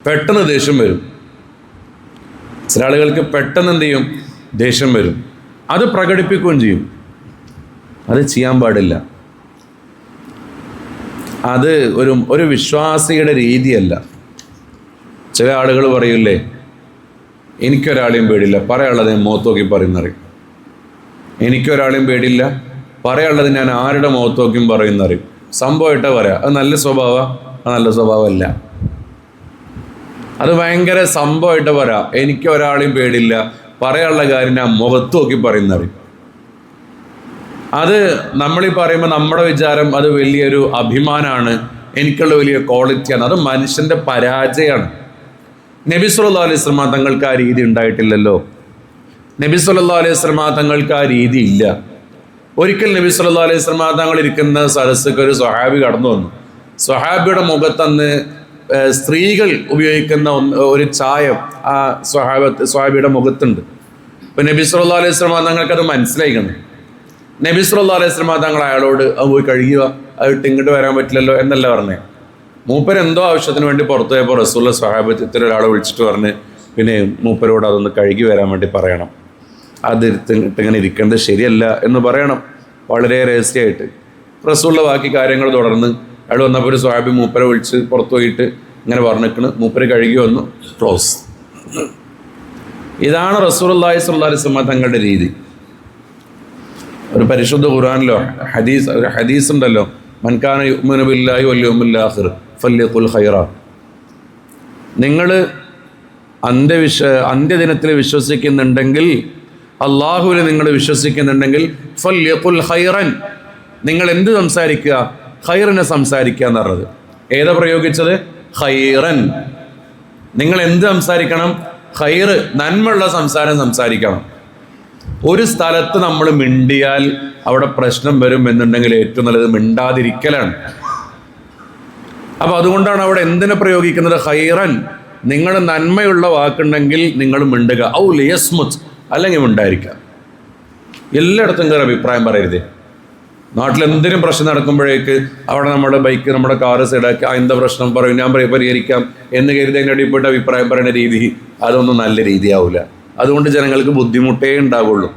പെട്ടെന്ന് ദേഷ്യം വരും. ചില ആളുകൾക്ക് പെട്ടെന്ന് എന്ത് ചെയ്യും? ദേഷ്യം വരും. അത് പ്രകടിപ്പിക്കുകയും ചെയ്യും. അത് ചെയ്യാൻ പാടില്ല. അത് ഒരു വിശ്വാസിയുടെ രീതിയല്ല. ചില ആളുകൾ പറയില്ലേ, എനിക്കൊരാളെയും പേടില്ല, പറയാനുള്ളത് ഞാൻ മുഖത്ത് നോക്കി പറയുന്നറിയും. എനിക്കൊരാളെയും പേടില്ല, പറയാനുള്ളത് ഞാൻ ആരുടെ മുഖത്ത് നോക്കിയും പറയുന്നറിയും. സംഭവമായിട്ടാ പറയാം. അത് നല്ല സ്വഭാവമാണ്? അത് നല്ല സ്വഭാവമല്ല. അത് ഭയങ്കര സംഭവമായിട്ട് പറയാം. എനിക്ക് ഒരാളെയും പേടില്ല, പറയാനുള്ള കാര്യം ഞാൻ മുഖത്ത് നോക്കി പറയുന്നറിയും. അത് നമ്മളീ പറയുമ്പോൾ നമ്മുടെ വിചാരം അത് വലിയൊരു അഭിമാനമാണ്, എനിക്കുള്ള വലിയ ക്വാളിറ്റിയാണ്. അത് മനുഷ്യൻ്റെ പരാജയമാണ്. നബി സല്ലല്ലാഹു അലൈഹി വസല്ലം തങ്ങൾക്ക് ആ രീതി ഉണ്ടായിട്ടില്ലല്ലോ. നബി സല്ലല്ലാഹു അലൈഹി വസല്ലം തങ്ങൾക്ക് ആ രീതി ഇല്ല. ഒരിക്കൽ നബി സല്ലല്ലാഹു അലൈഹി വസല്ലം തങ്ങൾ ഇരിക്കുന്ന സദസ്സക്ക് ഒരു സ്വഹാബി കടന്നു വന്നു. സ്വഹാബിയുടെ മുഖത്തന്ന് സ്ത്രീകൾ ഉപയോഗിക്കുന്ന ഒരു ചായം ആ സ്വഹാബിയുടെ മുഖത്തുണ്ട്. ഇപ്പം നബി സല്ലല്ലാഹു അലൈഹി വസല്ലം തങ്ങൾക്കത് മനസ്സിലായിക്കണം. നബി സല്ലല്ലാഹു അലൈഹി വസല്ലം തങ്ങൾ അയാളോട് അത് പോയി കഴുകുക, അത് ഇങ്ങോട്ട് വരാൻ പറ്റില്ലല്ലോ എന്നല്ല പറഞ്ഞേ. മൂപ്പര് എന്തോ ആവശ്യത്തിന് വേണ്ടി പുറത്തു പോയപ്പോൾ റസൂലുള്ള സ്വഹാബത്തിൽ ഒരാളെ വിളിച്ചിട്ട് പറഞ്ഞ് പിന്നെ മൂപ്പരോട് അതൊന്ന് കഴുകി വരാൻ വേണ്ടി പറയണം, അത് ഇങ്ങനെ ഇരിക്കേണ്ടത് ശരിയല്ല എന്ന് പറയണം, വളരെ രഹസ്യമായിട്ട്. റസൂലുള്ള ബാക്കി കാര്യങ്ങൾ തുടർന്ന് അയാൾ വന്നപ്പോൾ ഒരു സ്വഹാബി മൂപ്പരെ വിളിച്ച് പുറത്തു പോയിട്ട് ഇങ്ങനെ പറഞ്ഞിരിക്കണ്. മൂപ്പര് കഴുകി വന്നു, ക്ലോസ്. ഇതാണ് റസൂലുള്ളാഹി സ്വല്ലല്ലാഹു അലൈഹി വസല്ലം തങ്ങളുടെ രീതി. ഒരു പരിശുദ്ധ ഖുർആനിലോ ഒരു ഹദീസ് ഉണ്ടല്ലോ, മൻ കാന യുഅ്മിനു ബില്ലാഹി വൽ യൗമിൽ ആഖിർ ഫല്യഖുൽ ഖൈറാ. നിങ്ങൾ അന്ത്യദിനത്തിൽ വിശ്വസിക്കുന്നുണ്ടെങ്കിൽ, അള്ളാഹുവിൽ നിങ്ങൾ വിശ്വസിക്കുന്നുണ്ടെങ്കിൽ ഫല്യഖുൽ ഖൈറൻ, നിങ്ങൾ എന്ത് സംസാരിക്കുക? ഖൈറിനെ സംസാരിക്കുക എന്ന് പറഞ്ഞത്. ഏതാ പ്രയോഗിച്ചത്? ഖൈറൻ. നിങ്ങൾ എന്ത് സംസാരിക്കണം? ഖൈറ്, നന്മയുള്ള സംസാരം സംസാരിക്കണം. ഒരു സ്ഥലത്ത് നമ്മൾ മിണ്ടിയാൽ അവിടെ പ്രശ്നം വരും എന്നുണ്ടെങ്കിൽ ഏറ്റവും നല്ലത് മിണ്ടാതിരിക്കലാണ്. അപ്പൊ അതുകൊണ്ടാണ് അവിടെ എന്തിനെ പ്രയോഗിക്കുന്നത്? ഖൈറൻ. നിങ്ങൾ നന്മയുള്ള വാക്കുണ്ടെങ്കിൽ നിങ്ങൾ മിണ്ടുക. ഔ ലിയസ്മുത്, അല്ലെങ്കിൽ മിണ്ടായിരിക്കുക. എല്ലായിടത്തും കയറി അഭിപ്രായം പറയരുത്. നാട്ടിൽ എന്തിനും പ്രശ്നം നടക്കുമ്പോഴേക്ക് അവിടെ നമ്മുടെ ബൈക്ക്, നമ്മുടെ കാറ് സൈഡാക്കി എന്താ പ്രശ്നം പറയും, ഞാൻ പരിഹരിക്കാം എന്ന് കരുതി അതിൻ്റെ അടിപ്പെട്ട് അഭിപ്രായം പറയുന്ന രീതി, അതൊന്നും നല്ല രീതിയാവില്ല. അതുകൊണ്ട് ജനങ്ങൾക്ക് ബുദ്ധിമുട്ടേ ഉണ്ടാവുള്ളൂ.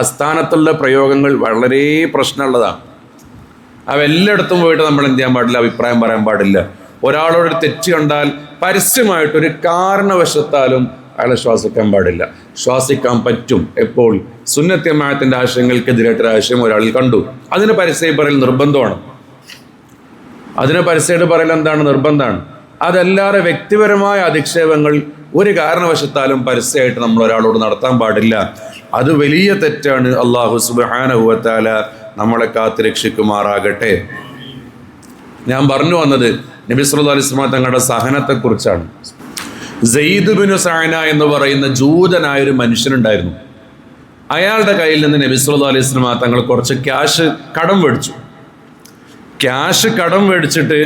അസ്ഥാനത്തുള്ള പ്രയോഗങ്ങൾ വളരെ പ്രശ്നമുള്ളതാണ്. അവ എല്ലായിടത്തും പോയിട്ട് നമ്മൾ എന്ത് ചെയ്യാൻ പാടില്ല? അഭിപ്രായം പറയാൻ പാടില്ല. ഒരാളോടൊരു തെറ്റ് കണ്ടാൽ പരസ്യമായിട്ടൊരു കാരണവശത്താലും അയാളെ ശ്വാസിക്കാൻ പാടില്ല. ശ്വാസിക്കാൻ പറ്റും എപ്പോൾ? സുന്നത്ത് ജമാഅത്തിന്റെ ആശയങ്ങൾക്കെതിരായിട്ടൊരു ആശയം ഒരാളിൽ കണ്ടു, അതിന് പരസ്യമായി പറയൽ നിർബന്ധമാണ്. അതിന് പരസ്യമായിട്ട് പറയൽ എന്താണ്? നിർബന്ധമാണ്. അതല്ലാതെ വ്യക്തിപരമായ അധിക്ഷേപങ്ങൾ ഒരു കാരണവശത്താലും പരസ്യമായിട്ട് നമ്മൾ ഒരാളോട് നടത്താൻ പാടില്ല. അത് വലിയ തെറ്റാണ്. അല്ലാഹു സുബ്ഹാനഹു വ തആല നമ്മളെ കാത്ത് രക്ഷിക്കുമാറാകട്ടെ. ഞാൻ പറഞ്ഞു വന്നത് നബി സല്ലല്ലാഹു അലൈഹി വസല്ലം തങ്ങളുടെ സഹനത്തെക്കുറിച്ചാണ്. സെയ്ദ് ബിനു സഅന എന്ന് പറയുന്ന ജൂതനായൊരു മനുഷ്യനുണ്ടായിരുന്നു. അയാളുടെ കയ്യിൽ നിന്ന് നബി സല്ലല്ലാഹു അലൈഹി വസല്ലം തങ്ങൾ കുറച്ച് ക്യാഷ് കടം മേടിച്ചു. ക്യാഷ് കടം മേടിച്ചിട്ട്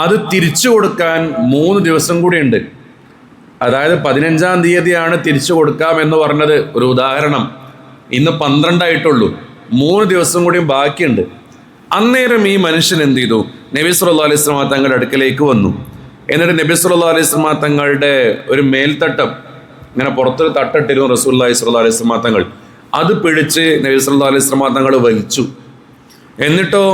അത് തിരിച്ചു കൊടുക്കാൻ 3 ദിവസം കൂടിയുണ്ട്. അതായത് 15-ാം തീയതിയാണ് തിരിച്ചു കൊടുക്കാമെന്ന് പറഞ്ഞത്. ഒരു ഉദാഹരണം, ഇന്ന് 12 ആയിട്ടുള്ളൂ, 3 ദിവസം കൂടിയും ബാക്കിയുണ്ട്. അന്നേരം ഈ മനുഷ്യൻ എന്ത് ചെയ്തു? നബി സല്ലല്ലാഹു അലൈഹി വസല്ലം തങ്ങളുടെ അടുക്കലേക്ക് വന്നു. എന്നിട്ട് നബി സല്ലല്ലാഹു അലൈഹി വസല്ലം തങ്ങളുടെ ഒരു മേൽത്തട്ടം, ഇങ്ങനെ പുറത്തൊരു തട്ടിട്ടിരുന്നു റസൂലുള്ളാഹി സ്വല്ലല്ലാഹു അലൈഹി വസല്ലം തങ്ങൾ. അത് പിടിച്ച് നബി സല്ലല്ലാഹു അലൈഹി വസല്ലം തങ്ങൾ വലിച്ചു. എന്നിട്ടോ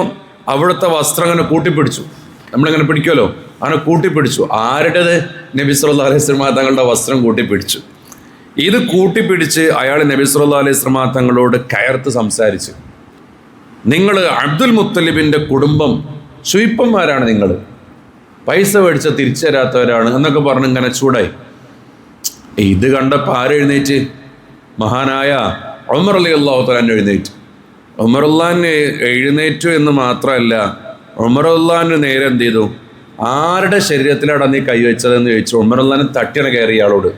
അവിടുത്തെ വസ്ത്രം അങ്ങനെ കൂട്ടിപ്പിടിച്ചു. നമ്മളിങ്ങനെ പിടിക്കുമല്ലോ, അങ്ങനെ കൂട്ടിപ്പിടിച്ചു. ആരുടേത്? നബി സല്ലല്ലാഹു അലൈഹി വസല്ലം തങ്ങളുടെ വസ്ത്രം കൂട്ടിപ്പിടിച്ചു. ഇത് കൂട്ടിപ്പിടിച്ച് അയാൾ നബി സല്ലല്ലാഹു അലൈഹി വസല്ലം തങ്ങളോട് കയർത്ത് സംസാരിച്ചു. നിങ്ങൾ അബ്ദുൽ മുത്തലിബിൻ്റെ കുടുംബം ശുയിപ്പന്മാരാണ്, നിങ്ങൾ പൈസ മേടിച്ച തിരിച്ചു തരാത്തവരാണ് എന്നൊക്കെ പറഞ്ഞ് ഇങ്ങനെ ചൂടായി. ഇത് കണ്ടപ്പോൾ ആരെഴുന്നേറ്റ്? മഹാനായ ഉമർ റളിയല്ലാഹു തആല എഴുന്നേറ്റ്. ഉമർ റളിയല്ലാഹു എഴുന്നേറ്റു എന്ന് മാത്രമല്ല, ഉമർ റളിയല്ലാഹു നേരെ എന്ത് ചെയ്തു? ആരുടെ ശരീരത്തിലാണ് നീ കൈവച്ചതെന്ന് ചോദിച്ചു. ഉമർ റളിയല്ലാഹു തട്ടിയാണ് കയറി ഇയാളോട്.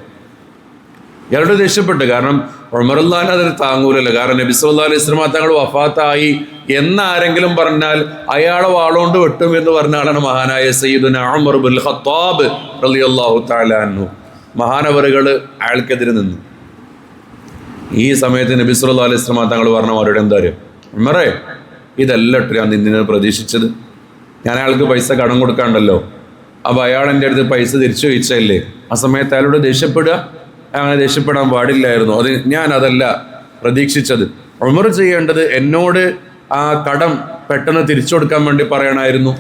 ഇയാളോട് ദേഷ്യപ്പെട്ടു. കാരണം ഉമർ റളിയല്ലാഹു അതിന് താങ്ങൂലല്ലോ. കാരണം നബി സല്ലല്ലാഹു അലൈഹി വസല്ലം തങ്ങൾ വഫാത്തായി എന്നാരെങ്കിലും പറഞ്ഞാൽ അയാളെ വാളുകൊണ്ട് വെട്ടും എന്ന് പറഞ്ഞ ആളാണ് മഹാനായ സയ്യിദുനാ ഉമർ ഇബ്നുൽ ഖത്താബ് റളിയല്ലാഹു തആല അൻഹു. മഹാനവറുകൾ അയാൾക്കെതിരെ നിന്നു. ഈ സമയത്ത് നബി സല്ലല്ലാഹു അലൈഹി വസല്ലം തങ്ങൾ പറഞ്ഞ അവരുടെ എന്താ അറിയാം? ഉമറേ, ഇതല്ല ഞാൻ നിന്നെ പ്രതീക്ഷിച്ചത്. ഞാൻ അയാൾക്ക് പൈസ കടം കൊടുക്കാണ്ടല്ലോ, അപ്പോൾ അയാൾ എൻ്റെ അടുത്ത് പൈസ തിരിച്ചു ചോദിച്ചല്ലേ, ആ സമയത്ത് അയാളോട് ദേഷ്യപ്പെടുക, അങ്ങനെ ദേഷ്യപ്പെടാൻ പാടില്ലായിരുന്നു. ഞാൻ അതല്ല പ്രതീക്ഷിച്ചത്. ഉമർ ചെയ്യേണ്ടത് എന്നോട് ആ കടം പെട്ടെന്ന് തിരിച്ചു കൊടുക്കാൻ വേണ്ടി പറയണമായിരുന്നു.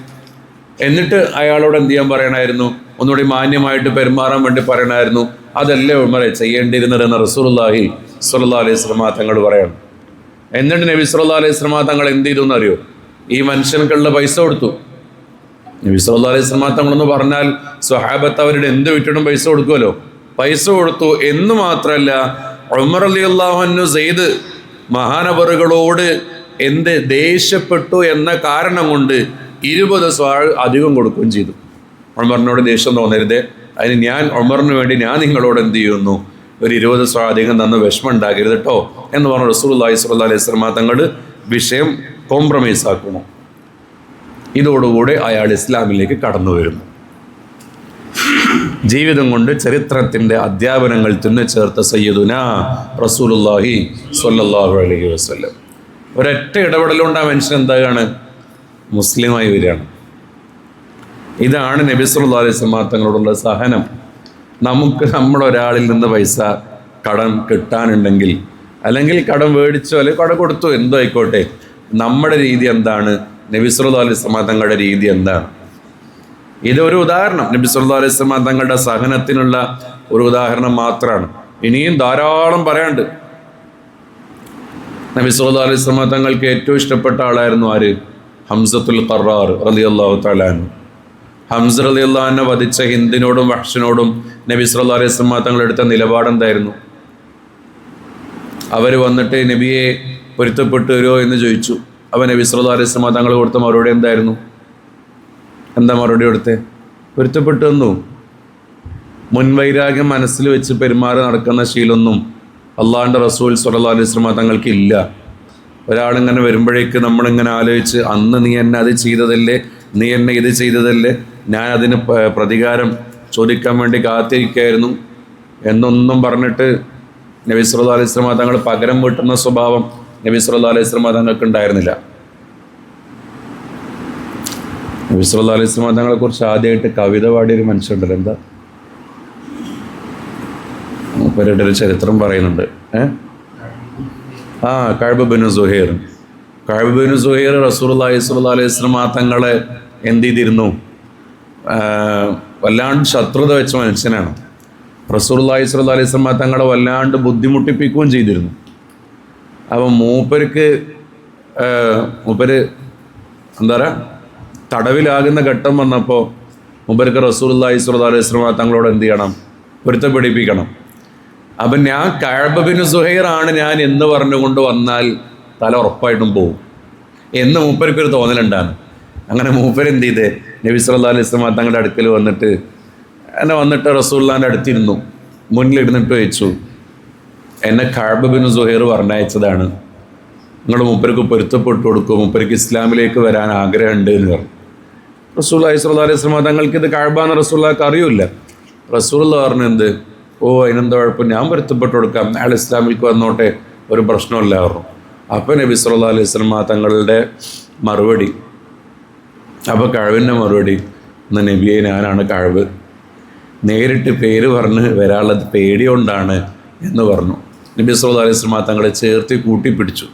എന്നിട്ട് അയാളോട് എന്ത് ചെയ്യാൻ പറയണമായിരുന്നു, ഒന്നുകൂടി മാന്യമായിട്ട് പെരുമാറാൻ വേണ്ടി പറയണമായിരുന്നു. അതല്ലേ ഉമറെ ചെയ്യേണ്ടിയിരുന്നതെന്ന് റസൂലുള്ളാഹി സ്വല്ലല്ലാഹു അലൈഹി വസല്ലം തങ്ങൾ പറയണം. എന്നിട്ട് നബി സല്ലല്ലാഹു അലൈഹി വസല്ലം തങ്ങൾ എന്ത് ചെയ്തു എന്നറിയോ? ഈ മനുഷ്യൻക്കുള്ള പൈസ കൊടുത്തു. നബി സല്ലല്ലാഹു അലൈഹി വസല്ലം തങ്ങളെന്ന് പറഞ്ഞാൽ സ്വഹാബത്ത് അവരുടെ എന്ത് വിട്ടിട്ടും പൈസ കൊടുക്കുമല്ലോ. പൈസ കൊടുത്തു എന്ന് മാത്രമല്ല, ഉമർ റളിയല്ലാഹു അൻഹു സെയ്ദ് മഹാനവറുകളോട് എന്ത് ദേഷ്യപ്പെട്ടു എന്ന കാരണം കൊണ്ട് 20 സ്വാൾ അധികം കൊടുക്കുകയും ചെയ്തു. ഉമറിനോട് ദേഷ്യം തോന്നരുത്, അതിന് ഞാൻ ഉമറിന് വേണ്ടി ഞാൻ നിങ്ങളോട് എന്ത് ചെയ്യുന്നു, ഒരു 20 സ്വാൾ അധികം തന്ന വിഷമം ഉണ്ടാക്കരുത് കേട്ടോ എന്ന് പറഞ്ഞ റസൂലുള്ളാഹി സ്വല്ലല്ലാഹു അലൈഹി വസല്ലം തങ്ങൾ വിഷയം കോംപ്രമൈസ് ആക്കുന്നു. ഇതോടുകൂടെ അയാൾ ഇസ്ലാമിലേക്ക് കടന്നു വരുന്നു. ജീവിതം കൊണ്ട് ചരിത്രത്തിൻ്റെ അധ്യാപനങ്ങൾ തുന്നിച്ചേർത്ത സയ്യിദുനാ റസൂലുള്ളാഹി സ്വല്ലല്ലാഹു അലൈഹി വസല്ലം. ഒരൊറ്റ ഇടപെടലുകൊണ്ട് ആ മനുഷ്യൻ എന്താകാണ്, മുസ്ലിമായി വരികയാണ്. ഇതാണ് നബി സല്ലല്ലാഹു അലൈഹി വസല്ലം തങ്ങളോടുള്ള സഹനം. നമുക്ക് നമ്മളൊരാളിൽ നിന്ന് പൈസ കടം കിട്ടാനുണ്ടെങ്കിൽ, അല്ലെങ്കിൽ കടം മേടിച്ചോ അല്ലെങ്കിൽ കടം കൊടുത്തോ എന്തോ ആയിക്കോട്ടെ, നമ്മുടെ രീതി എന്താണ്, നബി സല്ലല്ലാഹു അലൈഹി വസല്ലം തങ്ങളുടെ രീതി എന്താണ്? ഇതൊരു ഉദാഹരണം, നബി സല്ലല്ലാഹു അലൈഹി വസല്ലം തങ്ങളുടെ സഹനത്തിനുള്ള ഒരു ഉദാഹരണം മാത്രമാണ്. ഇനിയും ധാരാളം പറയാണ്ട്. നബി സല്ലല്ലാഹു അലൈഹി വസല്ലം തങ്ങൾക്ക് ഏറ്റവും ഇഷ്ടപ്പെട്ട ആളായിരുന്നു ആര്? ഹംസത്തുൽ ഖറാർ റളിയല്ലാഹു തആല അൻഹു. ഹംസ റളിയല്ലാഹു അൻഹു വധിച്ച ഹിന്ദിനോടും വഹ്ഷിനോടും നബി സല്ലല്ലാഹു അലൈഹി വസല്ലം തങ്ങൾ എടുത്ത നിലപാടെന്തായിരുന്നു? അവർ വന്നിട്ട് നബിയെ പൊരുത്തപ്പെട്ടു വരുമോ എന്ന് ചോദിച്ചു. അപ്പോൾ നബി സല്ലല്ലാഹു അലൈഹി വസല്ലം തങ്ങൾ കൊടുത്ത മറുപടി എന്തായിരുന്നു? എന്താ മറുപടി കൊടുത്തേ? പൊരുത്തപ്പെട്ടു വന്നു. മുൻവൈരാഗ്യം മനസ്സിൽ വെച്ച് പെരുമാറി നടക്കുന്ന ശീലമൊന്നും അള്ളാഹുവിൻ്റെ റസൂൽ സ്വല്ലല്ലാഹു അലൈഹി വസല്ലം തങ്ങൾക്ക് ഇല്ല. ഒരാളിങ്ങനെ വരുമ്പോഴേക്ക് നമ്മളിങ്ങനെ ആലോചിച്ച്, അന്ന് നീ എന്നെ അത് ചെയ്തതല്ലേ, നീ എന്നെ ഇത് ചെയ്തതല്ലേ, ഞാൻ അതിന് പ്രതികാരം ചോദിക്കാൻ വേണ്ടി കാത്തിരിക്കുകയായിരുന്നു എന്നൊന്നും പറഞ്ഞിട്ട് നബി സല്ലല്ലാഹു അലൈഹി വസല്ലം തങ്ങൾ പകരം വീട്ടുന്ന സ്വഭാവം നബി സല്ലല്ലാഹു അലൈഹി വസല്ലം തങ്ങൾക്ക് ഉണ്ടായിരുന്നില്ല. നബി സല്ലല്ലാഹു അലൈഹി വസല്ലം തങ്ങളെ കുറിച്ച് ആദ്യമായിട്ട് കവിത പാടിയൊരു മനുഷ്യനുണ്ടല്ലോ, എന്താ മൂപ്പരുടെ ഒരു ചരിത്രം പറയുന്നുണ്ട്. കഅബ് ബിൻ സുഹൈർ. കഅബ് ബിൻ സുഹൈർ റസൂലുള്ളാഹി സ്വല്ലല്ലാഹു അലൈഹി വസല്ലം തങ്ങളെ എന്ത് ചെയ്തിരുന്നു, വല്ലാണ്ട് ശത്രുത വെച്ച മനുഷ്യനാണ്. റസൂലുള്ളാഹി സ്വല്ലല്ലാഹു അലൈഹി വസല്ലം തങ്ങളെ വല്ലാണ്ട് ബുദ്ധിമുട്ടിപ്പിക്കുകയും ചെയ്തിരുന്നു. അപ്പം മൂപ്പര് എന്താ പറയുക, തടവിലാകുന്ന ഘട്ടം വന്നപ്പോൾ മൂപ്പർക്ക് റസൂലുള്ളാഹി സ്വല്ലല്ലാഹു അലൈഹി വസല്ലം തങ്ങളോട് എന്ത് ചെയ്യണം, പൊരുത്തപ്പെടിപ്പിക്കണം. അപ്പം ഞാൻ കഅബ് ബിൻ സുഹൈർ ആണ് ഞാൻ എന്ന് പറഞ്ഞുകൊണ്ട് വന്നാൽ തല ഉറപ്പായിട്ടും പോകും എന്ന് മൂപ്പർക്കൊരു തോന്നലുണ്ടാണ്. അങ്ങനെ മൂപ്പർ എന്ത് ചെയ്തേ, നബി സല്ലല്ലാഹു അലൈഹി വസല്ലം തങ്ങളുടെ അടുക്കൽ വന്നിട്ട് റസൂലുള്ളാഹിൻ്റെ അടുത്തിരുന്നു, മുന്നിലിരുന്നിട്ട് ചോദിച്ചു, എന്നെ കഅബ് ബിൻ സുഹൈർ പറഞ്ഞയച്ചതാണ്, നിങ്ങൾ മൂപ്പർക്ക് പൊരുത്തപ്പെട്ടു കൊടുക്കും, മൂപ്പർക്ക് ഇസ്ലാമിലേക്ക് വരാൻ ആഗ്രഹമുണ്ട് എന്ന് പറഞ്ഞു. റസൂലുള്ളാഹി സ്വല്ലല്ലാഹു അലൈഹി വസല്ലം തങ്ങൾക്ക് ഇത് കഅബാന്ന് റസൂലുള്ളാഹിക്ക് അറിയില്ല. റസൂലുള്ളാഹി പറഞ്ഞു, എന്ത്, ഓ അതിനെന്താ കുഴപ്പം, ഞാൻ പൊരുത്തപ്പെട്ടു കൊടുക്കാം, അയാൾ ഇസ്ലാമിലേക്ക് വന്നോട്ടെ, ഒരു പ്രശ്നമില്ല പറഞ്ഞു. അപ്പോൾ നബി സല്ലല്ലാഹു അലൈഹി വസല്ലം തങ്ങളുടെ മറുപടി, അപ്പോൾ കഅബിൻ്റെ മറുപടി, എന്ന നബിയെ ഞാനാണ് കഅബ്, നേരിട്ട് പേര് പറഞ്ഞ് വരാനുള്ളത് പേടികൊണ്ടാണ് എന്ന് പറഞ്ഞു. നബി സല്ലല്ലാഹു അലൈഹി വസല്ലം തങ്ങളെ ചേർത്ത് കൂട്ടിപ്പിടിച്ചു.